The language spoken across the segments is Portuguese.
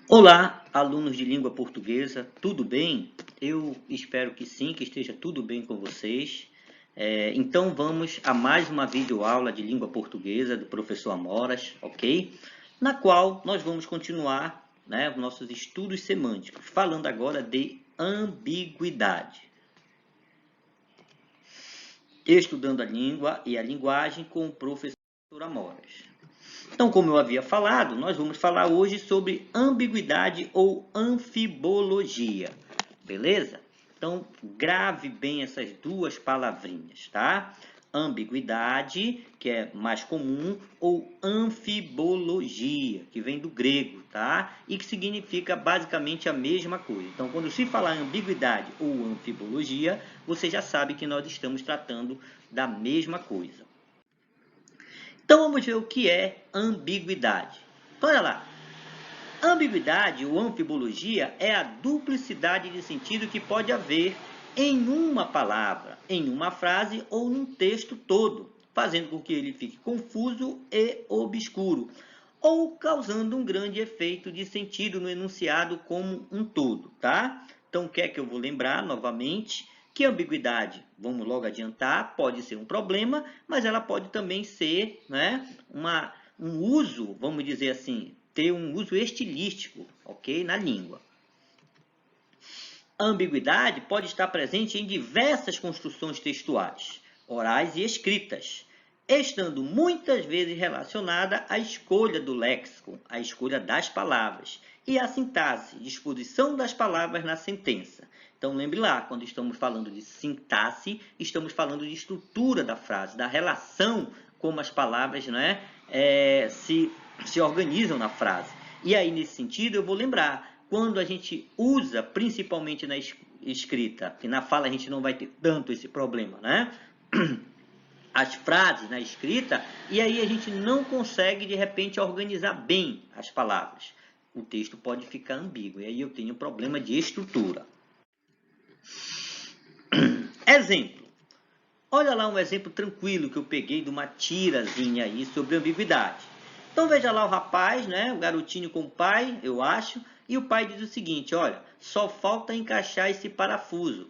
Olá, alunos de língua portuguesa, tudo bem? Eu espero que sim, que esteja tudo bem com vocês. Então vamos a mais uma videoaula de língua portuguesa do professor Amoras, ok? Na qual nós vamos continuar, né, os nossos estudos semânticos, falando agora de ambiguidade. Estudando a língua e a linguagem com o professor Amoras. Então, como eu havia falado, nós vamos falar hoje sobre ambiguidade ou anfibologia, beleza? Então, grave bem essas duas palavrinhas, tá? Ambiguidade, que é mais comum, ou anfibologia, que vem do grego, tá? E que significa basicamente a mesma coisa. Então, quando se falar ambiguidade ou anfibologia, você já sabe que nós estamos tratando da mesma coisa. Então vamos ver o que é ambiguidade. Então, olha lá. Ambiguidade ou anfibologia é a duplicidade de sentido que pode haver em uma palavra, em uma frase ou num texto todo, fazendo com que ele fique confuso e obscuro, ou causando um grande efeito de sentido no enunciado como um todo, tá? Então, o que é que eu vou lembrar novamente? Que a ambiguidade, vamos logo adiantar, pode ser um problema, mas ela pode também ser, né, um uso, vamos dizer assim, ter um uso estilístico, ok, na língua. A ambiguidade pode estar presente em diversas construções textuais, orais e escritas, estando muitas vezes relacionada à escolha do léxico, à escolha das palavras, e à sintaxe, disposição das palavras na sentença. Então, lembre lá, quando estamos falando de sintaxe, estamos falando de estrutura da frase, da relação como as palavras, né, se organizam na frase. E aí, nesse sentido, eu vou lembrar, quando a gente usa, principalmente na escrita, que na fala a gente não vai ter tanto esse problema, né? As frases na escrita, e aí a gente não consegue, de repente, organizar bem as palavras. O texto pode ficar ambíguo, e aí eu tenho problema de estrutura. Exemplo. Olha lá um exemplo tranquilo que eu peguei de uma tirazinha aí sobre ambiguidade. Então veja lá o rapaz, né, o garotinho com o pai, eu acho, e o pai diz o seguinte, olha, só falta encaixar esse parafuso.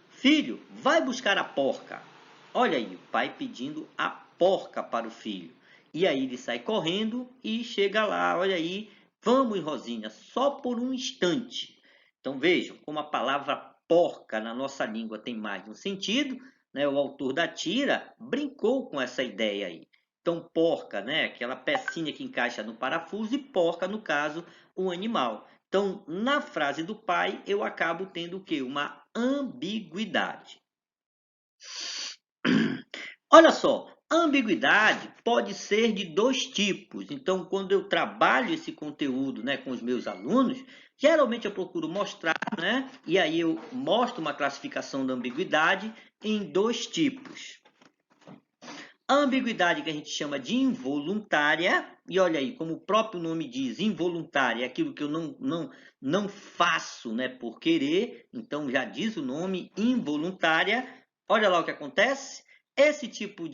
Filho, vai buscar a porca. Olha aí, o pai pedindo a porca para o filho. E aí ele sai correndo e chega lá, olha aí, vamos, Rosinha, só por um instante. Então vejam como a palavra porca na nossa língua tem mais de um sentido, né? O autor da tira brincou com essa ideia aí. Então, porca, né? Aquela pecinha que encaixa no parafuso, e porca, no caso, o animal. Então, na frase do pai, eu acabo tendo o quê? Uma ambiguidade. Olha só, a ambiguidade pode ser de dois tipos. Então, quando eu trabalho esse conteúdo, né, com os meus alunos, geralmente eu procuro mostrar, né, e aí eu mostro uma classificação da ambiguidade em dois tipos. A ambiguidade que a gente chama de involuntária, e olha aí, como o próprio nome diz, involuntária é aquilo que eu não faço, né, por querer, então já diz o nome, involuntária. Olha lá o que acontece. Esse tipo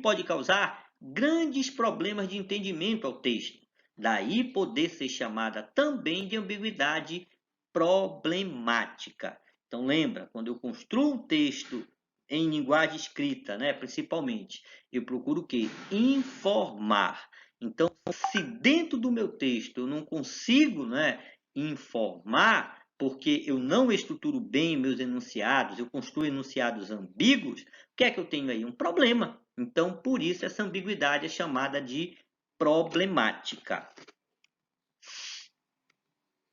pode causar grandes problemas de entendimento ao texto. Daí poder ser chamada também de ambiguidade problemática. Então lembra, quando eu construo um texto em linguagem escrita, né, principalmente, eu procuro o quê? Informar. Então, se dentro do meu texto eu não consigo, né, informar, porque eu não estruturo bem meus enunciados, eu construo enunciados ambíguos, o que é que eu tenho aí? Um problema. Então, por isso, essa ambiguidade é chamada de problemática.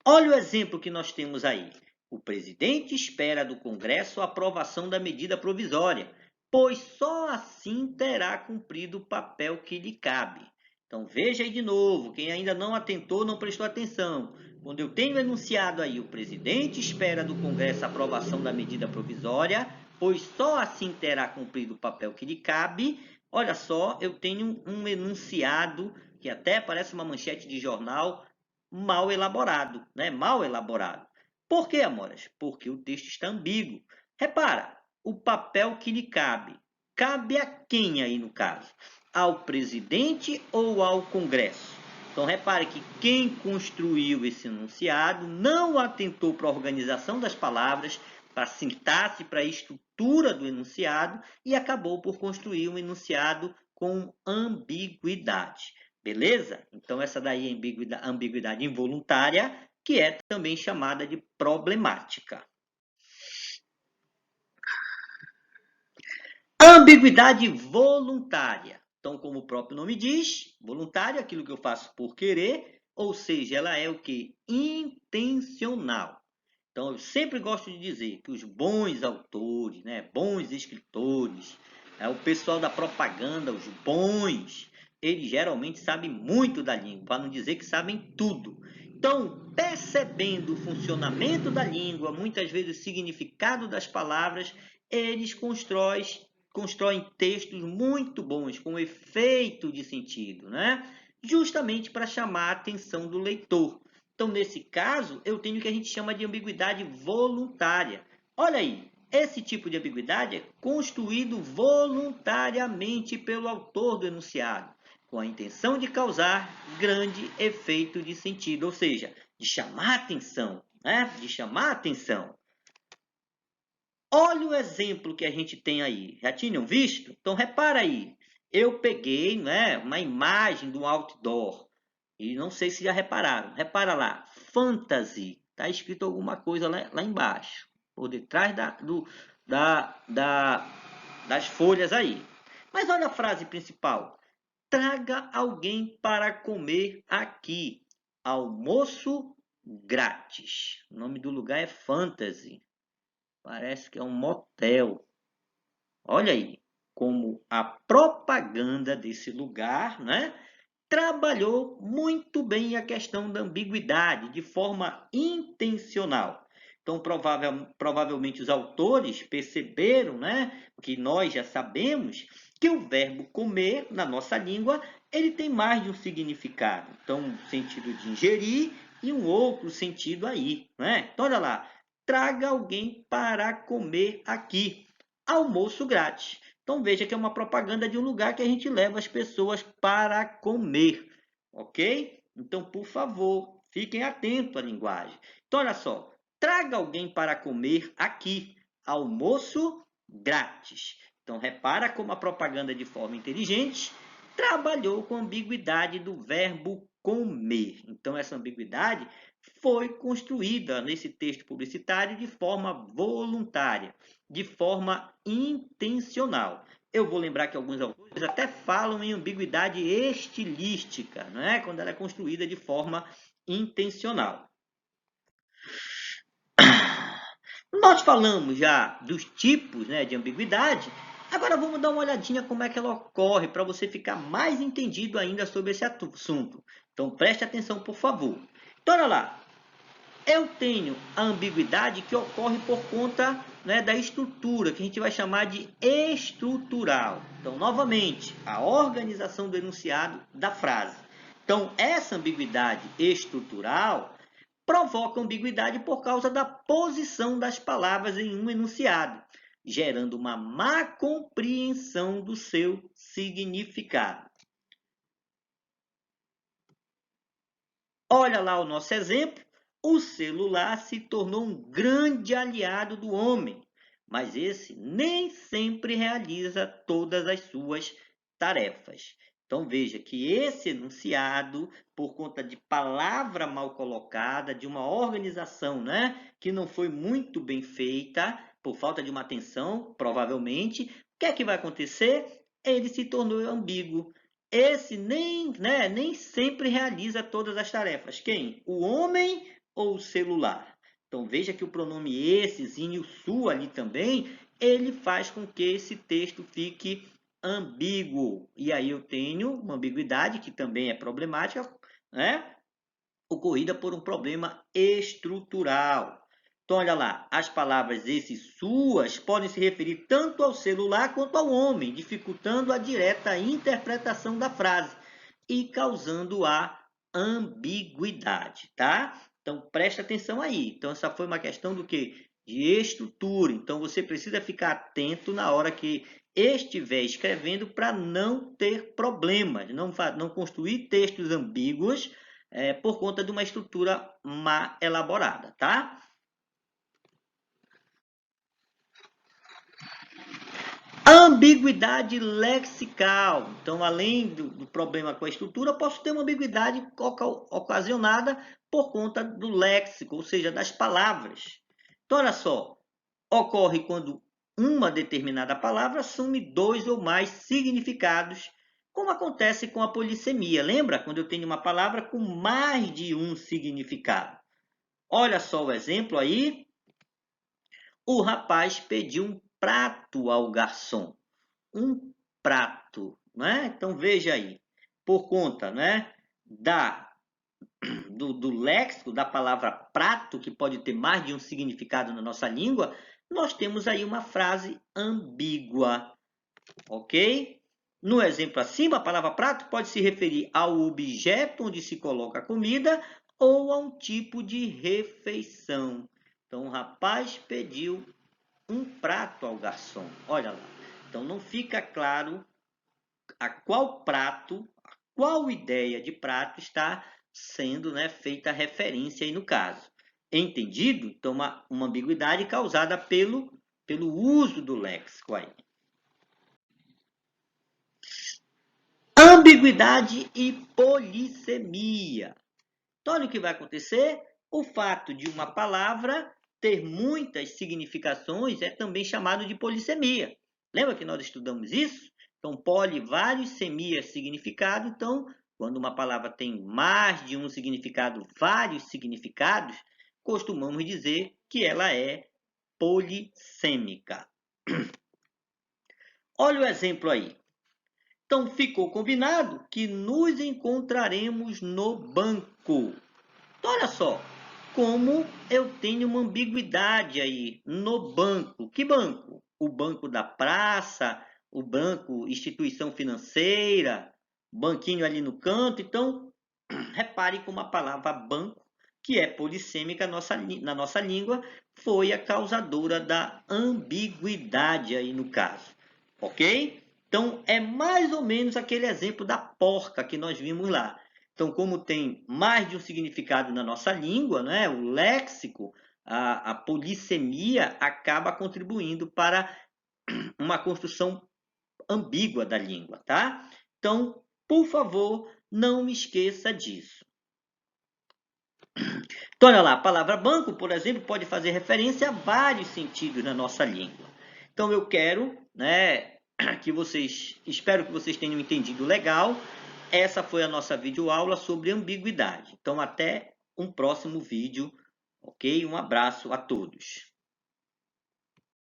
Olha o exemplo que nós temos aí. O presidente espera do Congresso a aprovação da medida provisória, pois só assim terá cumprido o papel que lhe cabe. Então veja aí de novo, quem ainda não atentou, não prestou atenção. Quando eu tenho enunciado aí, o presidente espera do Congresso a aprovação da medida provisória, pois só assim terá cumprido o papel que lhe cabe. Olha só, eu tenho um enunciado que até parece uma manchete de jornal, mal elaborado, né? Mal elaborado. Por quê, Amoras? Porque o texto está ambíguo. Repara, o papel que lhe cabe. Cabe a quem aí no caso? Ao presidente ou ao Congresso? Então, repare que quem construiu esse enunciado não atentou para a organização das palavras, para a sintaxe, para a estrutura do enunciado e acabou por construir um enunciado com ambiguidade. Beleza? Então, essa daí é a ambiguidade involuntária, que é também chamada de problemática. Ambiguidade voluntária. Então, como o próprio nome diz, voluntária, aquilo que eu faço por querer, ou seja, ela é o que? Intencional. Então, eu sempre gosto de dizer que os bons autores, né, bons escritores, o pessoal da propaganda, os bons, eles geralmente sabem muito da língua, para não dizer que sabem tudo. Então, percebendo o funcionamento da língua, muitas vezes o significado das palavras, eles constroem textos muito bons, com efeito de sentido, né? Justamente para chamar a atenção do leitor. Então, nesse caso, eu tenho o que a gente chama de ambiguidade voluntária. Olha aí, esse tipo de ambiguidade é construído voluntariamente pelo autor do enunciado, com a intenção de causar grande efeito de sentido, ou seja, de chamar a atenção, né? De chamar a atenção. Olha o exemplo que a gente tem aí. Já tinham visto? Então, repara aí. Eu peguei, né, uma imagem do outdoor. E não sei se já repararam. Repara lá. Fantasy. Está escrito alguma coisa lá embaixo. Por detrás das folhas aí. Mas olha a frase principal. Traga alguém para comer aqui. Almoço grátis. O nome do lugar é Fantasy. Parece que é um motel. Olha aí como a propaganda desse lugar, né, trabalhou muito bem a questão da ambiguidade de forma intencional. Então, provavelmente os autores perceberam, né, que nós já sabemos que o verbo comer na nossa língua ele tem mais de um significado. Então, um sentido de ingerir e um outro sentido aí, né? Então, olha lá, traga alguém para comer aqui. Almoço grátis. Então veja que é uma propaganda de um lugar que a gente leva as pessoas para comer, ok? Então, por favor, fiquem atentos à linguagem. Então, olha só, traga alguém para comer aqui. Almoço grátis. Então, repara como a propaganda de forma inteligente trabalhou com a ambiguidade do verbo comer. Então, essa ambiguidade foi construída nesse texto publicitário de forma voluntária, de forma intencional. Eu vou lembrar que alguns autores até falam em ambiguidade estilística, não é? Quando ela é construída de forma intencional. Nós falamos já dos tipos, né, de ambiguidade. Agora vamos dar uma olhadinha como é que ela ocorre para você ficar mais entendido ainda sobre esse assunto. Então preste atenção, por favor. Então olha lá, eu tenho a ambiguidade que ocorre por conta, né, da estrutura, que a gente vai chamar de estrutural. Então, novamente, a organização do enunciado da frase. Então, essa ambiguidade estrutural provoca ambiguidade por causa da posição das palavras em um enunciado, gerando uma má compreensão do seu significado. Olha lá o nosso exemplo. O celular se tornou um grande aliado do homem, mas esse nem sempre realiza todas as suas tarefas. Então veja que esse enunciado, por conta de palavra mal colocada, de uma organização, né, que não foi muito bem feita, por falta de uma atenção, provavelmente, o que é que vai acontecer? Ele se tornou ambíguo. Esse nem sempre realiza todas as tarefas. Quem? O homem ou o celular? Então veja que o pronome essezinho, su ali também, ele faz com que esse texto fique ambíguo. E aí eu tenho uma ambiguidade que também é problemática, né? Ocorrida por um problema estrutural. Então, olha lá, as palavras esses, suas, podem se referir tanto ao celular quanto ao homem, dificultando a direta interpretação da frase e causando a ambiguidade, tá? Então, presta atenção aí. Então, essa foi uma questão do quê? De estrutura. Então, você precisa ficar atento na hora que estiver escrevendo para não ter problemas, não construir textos ambíguos por conta de uma estrutura mal elaborada, tá? Ambiguidade lexical. Então, além do problema com a estrutura, eu posso ter uma ambiguidade ocasionada por conta do léxico, ou seja, das palavras. Então, olha só, ocorre quando uma determinada palavra assume 2 ou mais significados, como acontece com a polissemia. Lembra quando eu tenho uma palavra com mais de um significado? Olha só o exemplo aí. O rapaz pediu um prato ao garçom. Um prato, né? Então veja aí, por conta, né, do léxico da palavra prato, que pode ter mais de um significado na nossa língua, nós temos aí uma frase ambígua, ok? No exemplo acima, a palavra prato pode se referir ao objeto onde se coloca a comida ou a um tipo de refeição. Então, o rapaz pediu um prato ao garçom. Olha lá. Então, não fica claro a qual prato, a qual ideia de prato está sendo, né, feita referência aí no caso. Entendido? Então, uma ambiguidade causada pelo uso do léxico aí. Ambiguidade e polissemia. Então, olha o que vai acontecer. O fato de uma palavra ter muitas significações é também chamado de polissemia. Lembra que nós estudamos isso? Então, poli, vários, semia, significado. Então, quando uma palavra tem mais de um significado, vários significados, costumamos dizer que ela é polissêmica. Olha o exemplo aí. Então, ficou combinado que nos encontraremos no banco. Então, olha só, como eu tenho uma ambiguidade aí no banco. Que banco? O banco da praça, o banco instituição financeira, banquinho ali no canto. Então, repare como a palavra banco, que é polissêmica na nossa língua, foi a causadora da ambiguidade aí no caso. Ok? Então, é mais ou menos aquele exemplo da porca que nós vimos lá. Então, como tem mais de um significado na nossa língua, né, o léxico, a polissemia acaba contribuindo para uma construção ambígua da língua, tá? Então, por favor, não me esqueça disso. Então, olha lá, a palavra banco, por exemplo, pode fazer referência a vários sentidos na nossa língua. Então, eu quero, né, espero que vocês tenham entendido legal. Essa foi a nossa videoaula sobre ambiguidade. Então, até um próximo vídeo, ok? Um abraço a todos.